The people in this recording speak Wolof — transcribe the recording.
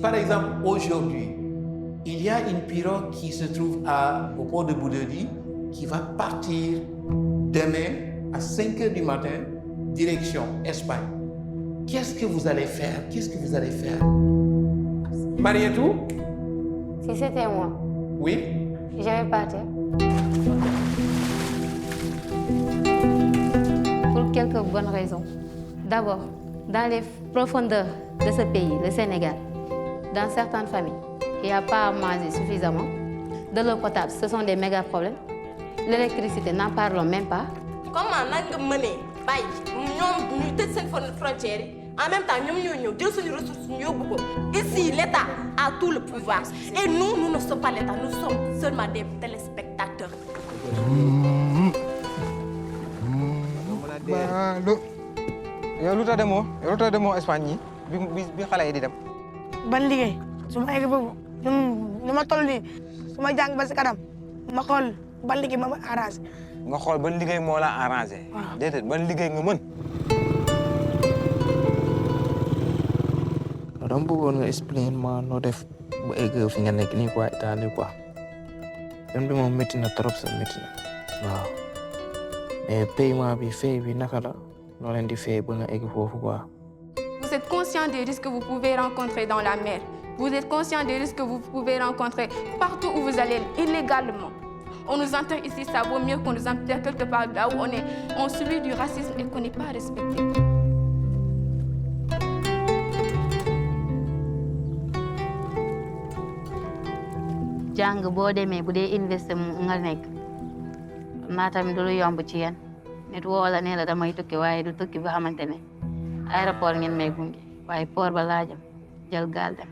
par exemple, aujourd'hui, il y a une pirogue qui se trouve au port de Bouderi qui va partir demain à 5 h du matin, direction Espagne. Qu'est-ce que vous allez faire? Qu'est-ce que vous allez faire? Marietou? Si c'était moi. Oui? Je vais partir. Pour quelques bonnes raisons. D'abord, dans les profondeurs de ce pays, le Sénégal, dans certaines familles, il n'y a pas à manger suffisamment. De l'eau potable, ce sont des méga problèmes. L'électricité, n'en parlons même pas. Comment nous mener frontières en même temps nous ressources. Ici, l'État a tout le pouvoir. Et nous ne sommes pas l'État, nous sommes seulement des téléspectateurs. yow lu tax demoo Espagne bi xale yi di dem. ban liggéey su ma egg boobu ni ma toll nii su ma jàng ba si kanam ma xool ban liggéey ma arrangé. nga xool ban liggéey moo la arrangé. waaw déedéet ban liggéey nga mën. dama bëggoon nga expliquer ma noo def bu egg fi nga nekk nii quoi Italie quoi. yoon bi moom métti na trop sa métti na waaw mais paiement bi fay bi naka la noo leen di fay ba nga egg foofu quoi. Vous êtes conscient des risques que vous pouvez rencontrer dans la mer. Vous êtes conscient des risques que vous pouvez rencontrer partout où vous allez illégalement. On nous enterre ici, ça vaut mieux qu'on nous enterre quelque part là où on subit du racisme et qu'on n'est pas respecté. jàng boo demee bu dee université nga nekk naa tamit du lu yomb ci yéen nit woo la ne la damay tukki waaye du tukki ba xamante ne aéroport ngeen may gunge waaye port ba laa jëm jël gaal dem.